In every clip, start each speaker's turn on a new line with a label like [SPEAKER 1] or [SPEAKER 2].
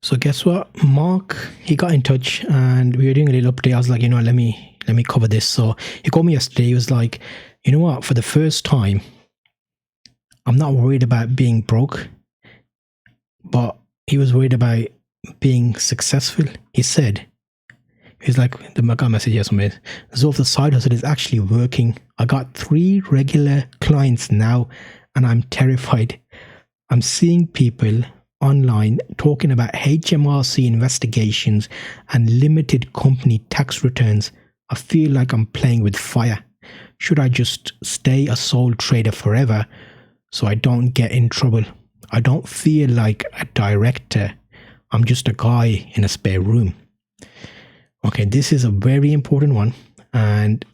[SPEAKER 1] So guess what? Mark, he got in touch and we were doing a little update. I was like, let me cover this. So he called me yesterday. He was like, you know what? For the first time, I'm not worried about being broke, but he was worried about being successful. He said, he's like, I got a message here somewhere. Zulf, the side hustle is actually working. I got 3 regular clients now and I'm terrified. I'm seeing people online talking about HMRC investigations and limited company tax returns. I feel like I'm playing with fire. Should I just stay a sole trader forever so I don't get in trouble? I don't feel like a director. I'm just a guy in a spare room. Okay, this is a very important one. And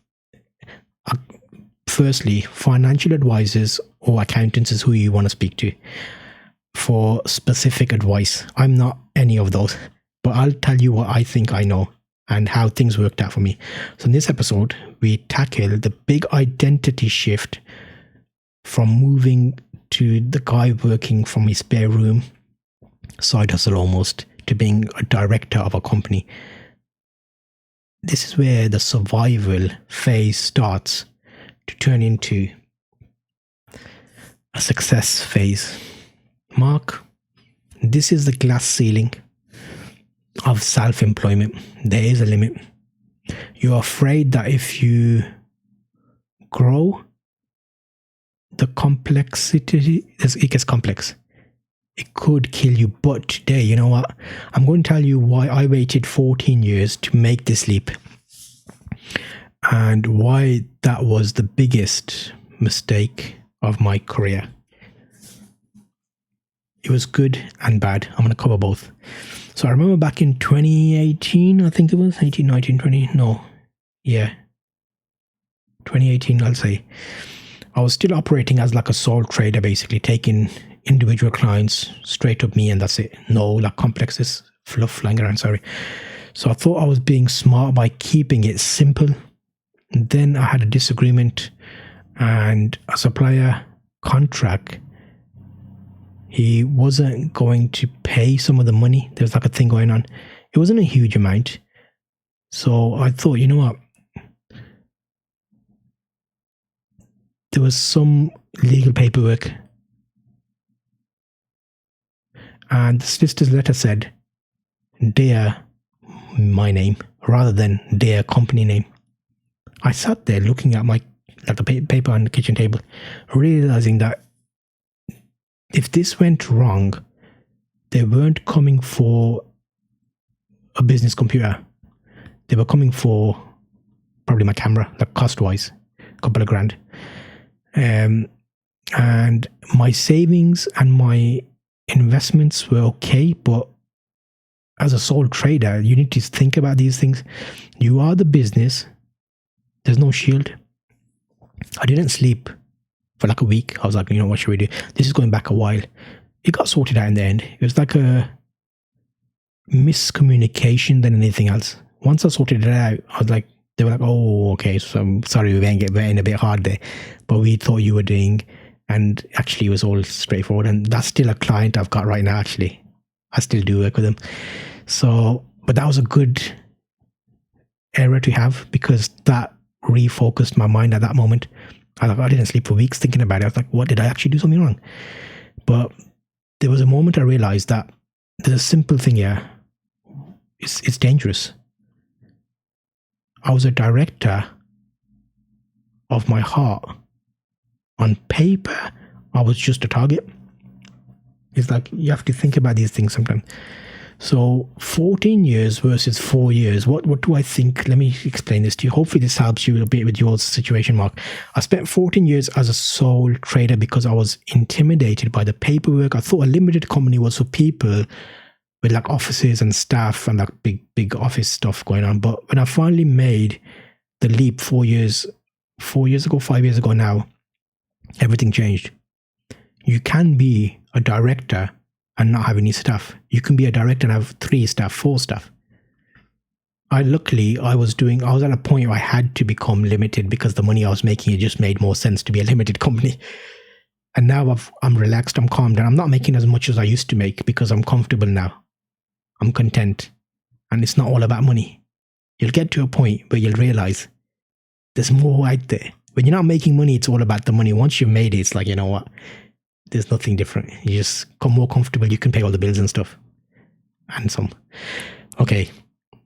[SPEAKER 1] firstly, financial advisors or accountants is who you want to speak to for specific advice. I'm not any of those, but I'll tell you what I think I know and how things worked out for me. So in this episode, we tackle the big identity shift from moving to the guy working from his spare room, side hustle almost, to being a director of a company. This is where the survival phase starts to turn into a success phase. Mark, this is the glass ceiling of self-employment. There is a limit. You're afraid that if you grow, the complexity, it gets complex. It could kill you. But today, you know what? I'm going to tell you why I waited 14 years to make this leap and why that was the biggest mistake of my career. It was good and bad. I'm going to cover both. So I remember back in 2018, I think it was 18, 19, 20. No. Yeah. 2018, I'll say. I was still operating as like a sole trader, basically taking individual clients straight up me and that's it. No like complexes, fluff flying around, sorry. So I thought I was being smart by keeping it simple. And then I had a disagreement and a supplier contract, he wasn't going to pay some of the money. There's like a thing going on. It wasn't a huge amount. So I thought, you know what? There was some legal paperwork. And the solicitor's letter said, "Dear my name," rather than "dear company name." I sat there looking at the paper on the kitchen table, realizing that if this went wrong, they weren't coming for a business computer. They were coming for probably my camera, like cost-wise, a couple of grand. And my savings and my investments were okay, but as a sole trader, you need to think about these things. You are the business. There's no shield. I didn't sleep for like a week. I was like, what should we do? This is going back a while. It got sorted out in the end. It was like a miscommunication than anything else. Once I sorted it out, I was like, they were like, "Oh, okay, so I'm sorry, we went in a bit hard there, but we thought you were doing," and actually it was all straightforward. And that's still a client I've got right now, actually. I still do work with them. So, but that was a good error to have because that refocused my mind at that moment. I didn't sleep for weeks thinking about it. I was like, what, did I actually do something wrong? But there was a moment I realized that there's a simple thing here. It's dangerous. I was a director of my heart. On paper, I was just a target. It's like you have to think about these things sometimes. So 14 years versus 4 years. What do I think? Let me explain this to you. Hopefully this helps you a bit with your situation, Mark. I spent 14 years as a sole trader because I was intimidated by the paperwork. I thought a limited company was for people with like offices and staff and like big office stuff going on. But when I finally made the leap 5 years ago now, everything changed. You can be a director and not have any staff. You can be a director and have 3 staff, 4 staff. I was at a point where I had to become limited because the money I was making, it just made more sense to be a limited company. And now I'm relaxed, I'm calm down. I'm not making as much as I used to make because I'm comfortable now. I'm content. And it's not all about money. You'll get to a point where you'll realize there's more out there. When you're not making money, it's all about the money. Once you've made it, it's like, you know what? There's nothing different. You just become more comfortable. You can pay all the bills and stuff. And some. Okay.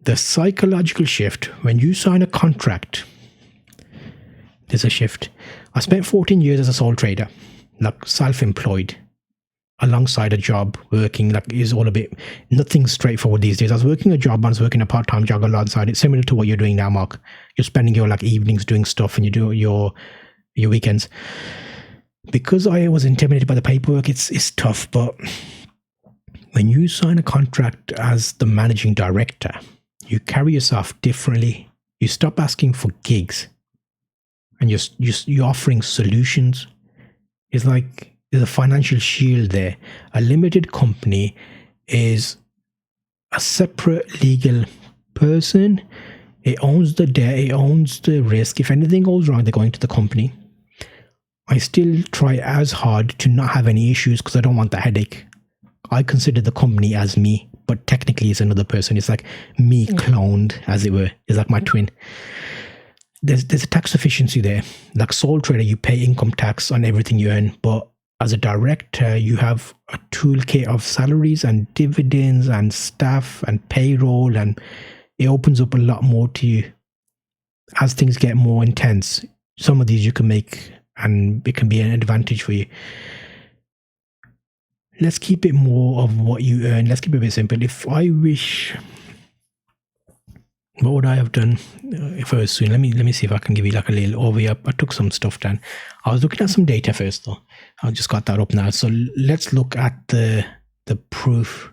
[SPEAKER 1] The psychological shift. When you sign a contract, there's a shift. I spent 14 years as a sole trader, like self-employed, alongside a job, working, like is all a bit, nothing straightforward these days. I was working a job, I was working a part-time job alongside it, similar to what you're doing now, Mark. You're spending your like evenings doing stuff and you do your weekends. Because I was intimidated by the paperwork, it's tough, but when you sign a contract as the managing director, you carry yourself differently. You stop asking for gigs and you're offering solutions. It's like there's a financial shield there. A limited company is a separate legal person. It owns the debt, it owns the risk. If anything goes wrong, they're going to the company. I still try as hard to not have any issues because I don't want the headache. I consider the company as me, but technically it's another person. It's like me cloned, as it were. It's like my twin. There's a tax efficiency there. Like sole trader, you pay income tax on everything you earn, but as a director, you have a toolkit of salaries and dividends and staff and payroll, and it opens up a lot more to you. As things get more intense, some of these you can make and it can be an advantage for you. Let's keep it more of what you earn. Let's keep it a bit simple. If I wish, what would I have done if I was soon? Let me see if I can give you like a little overview. I took some stuff down. I was looking at some data first though. I just got that up now. So let's look at the proof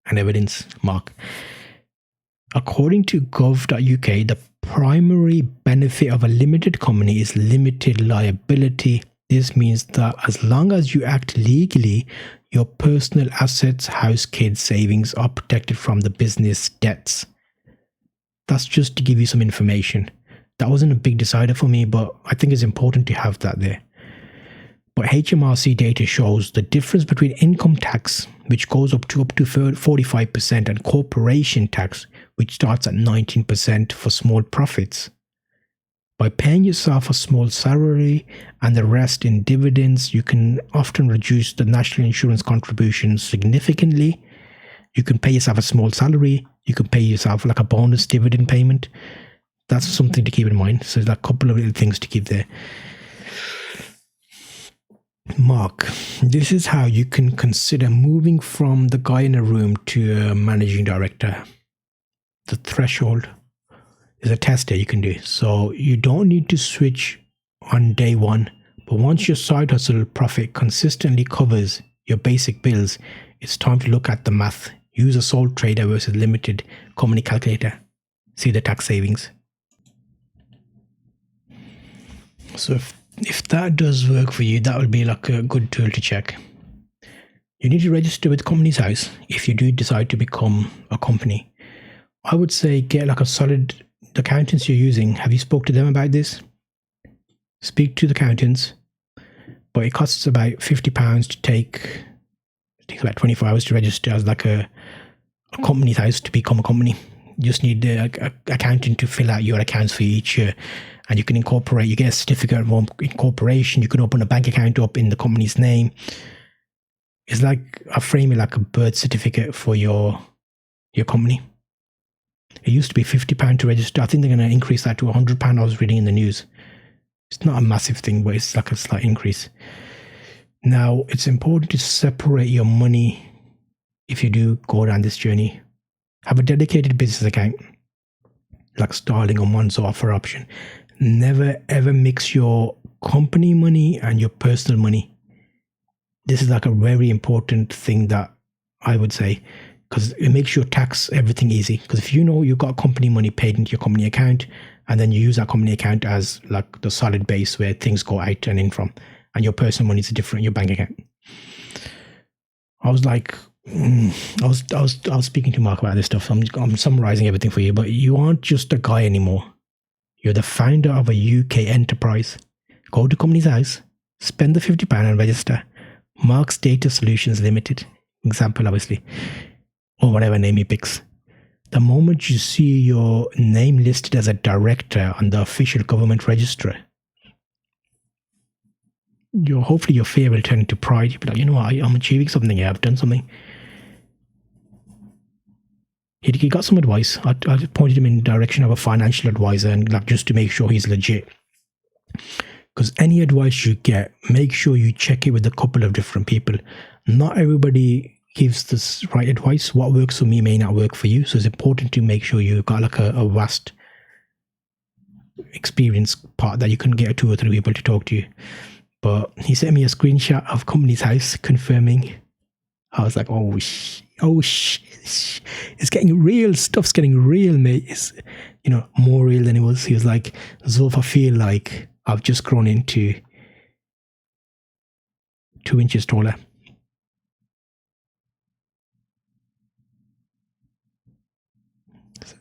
[SPEAKER 1] and evidence, Mark. According to gov.uk, the primary benefit of a limited company is limited liability. This means that as long as you act legally, your personal assets, house, kids, savings are protected from the business debts. That's just to give you some information. That wasn't a big decider for me, but I think it's important to have that there. But HMRC data shows the difference between income tax, which goes up to 45%, and corporation tax, which starts at 19% for small profits. By paying yourself a small salary and the rest in dividends, you can often reduce the national insurance contributions significantly. You can pay yourself a small salary. You can pay yourself like a bonus dividend payment. That's something to keep in mind. So there's a couple of little things to keep there. Mark, this is how you can consider moving from the guy in a room to a managing director. The threshold is a test that you can do. So you don't need to switch on day one, but once your side hustle profit consistently covers your basic bills, it's time to look at the math. Use a sole trader versus limited company calculator. See the tax savings. So if that does work for you, that would be like a good tool to check. You need to register with Companies House if you do decide to become a company. I would say get like a solid accountants you're using. Have you spoke to them about this? Speak to the accountants, but it costs about £50 to take. It takes about 24 hours to register as like a Companies House to become a company. You just need the accountant to fill out your accounts for each year, and you can incorporate. You get a certificate of incorporation. You can open a bank account up in the company's name. It's like I frame it like a birth certificate for your company. It used to be £50 to register. I think they're going to increase that to £100. I was reading in the news. It's not a massive thing, but it's like a slight increase. Now, it's important to separate your money if you do go down this journey. Have a dedicated business account, like Starling or Monzo offer option. Never ever mix your company money and your personal money. This is like a very important thing that I would say, because it makes your tax everything easy. Because if you know you've got company money paid into your company account, and then you use that company account as like the solid base where things go out and in from, and your personal money is different, your bank account. I was like, I was speaking to Mark about this stuff. I'm summarizing everything for you, but you aren't just a guy anymore. You're the founder of a UK enterprise. Go to Companies House, spend the £50 and register. Mark's Data Solutions Limited. Example, obviously. Oh, whatever name he picks. The moment you see your name listed as a director on the official government register, hopefully your fear will turn into pride. You'll be like, you know what, I'm achieving something here, I've done something. He got some advice. I pointed him in the direction of a financial advisor, and like just to make sure he's legit. Because any advice you get, make sure you check it with a couple of different people. Not everybody gives this right advice. What works for me may not work for you. So it's important to make sure you've got like a vast experience part that you can get 2 or 3 people to talk to you. But he sent me a screenshot of company's house confirming. I was like, oh shit, it's getting real. Stuff's getting real, mate. It's, more real than it was. He was like, Zulf, I feel like I've just grown into 2 inches taller.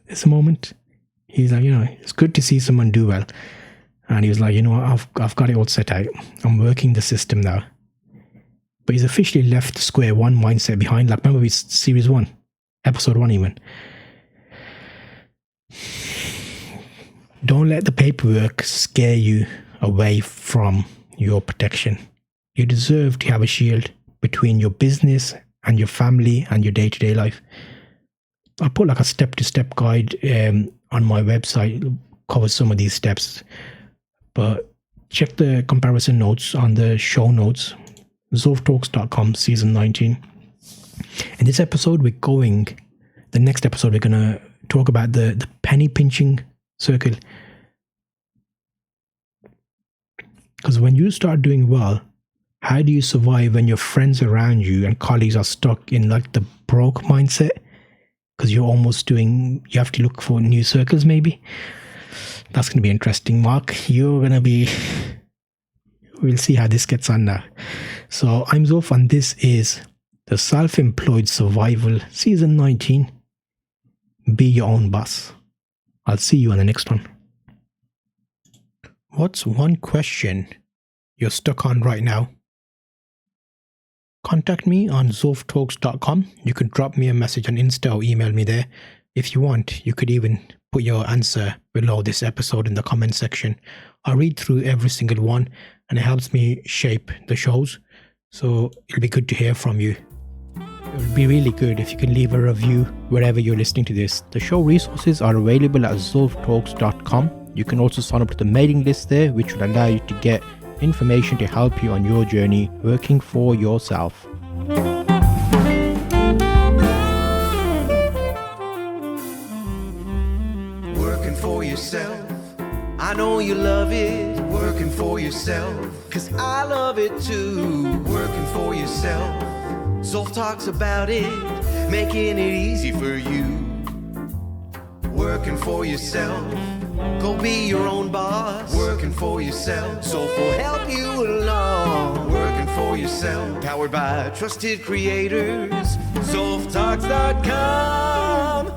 [SPEAKER 1] It's a moment. He's like, it's good to see someone do well. And he was like, I've got it all set out. I'm working the system now. But he's officially left the square one mindset behind. Like, remember series 1, episode 1 even. Don't let the paperwork scare you away from your protection. You deserve to have a shield between your business and your family and your day-to-day life. I put like a step-to-step guide on my website. It covers some of these steps. But check the comparison notes on the show notes. Zulftalks.com, season 19. In this episode, the next episode, we're going to talk about the penny pinching circle. Because when you start doing well, how do you survive when your friends around you and colleagues are stuck in like the broke mindset? Because you have to look for new circles maybe. That's going to be interesting, Mark. We'll see how this gets on now. So I'm Zulf, and this is the Self-Employed Survival Season 19. Be your own boss. I'll see you on the next one. What's one question you're stuck on right now? Contact me on zulftalks.com. You can drop me a message on Insta or email me there. If you want, you could even put your answer below this episode in the comment section. I read through every single one, and it helps me shape the shows. So it'll be good to hear from you. It would be really good if you can leave a review wherever you're listening to this. The show resources are available at zulftalks.com. You can also sign up to the mailing list there, which will allow you to get information to help you on your journey working for yourself.
[SPEAKER 2] Working for yourself, I know you love it. Working for yourself, 'cause I love it too. Working for yourself, Zulf talks about it, making it easy for you. Working for yourself, go be your own boss. Working for yourself, Zulf will help you along. Working for yourself, powered by trusted creators. Zulftalks.com.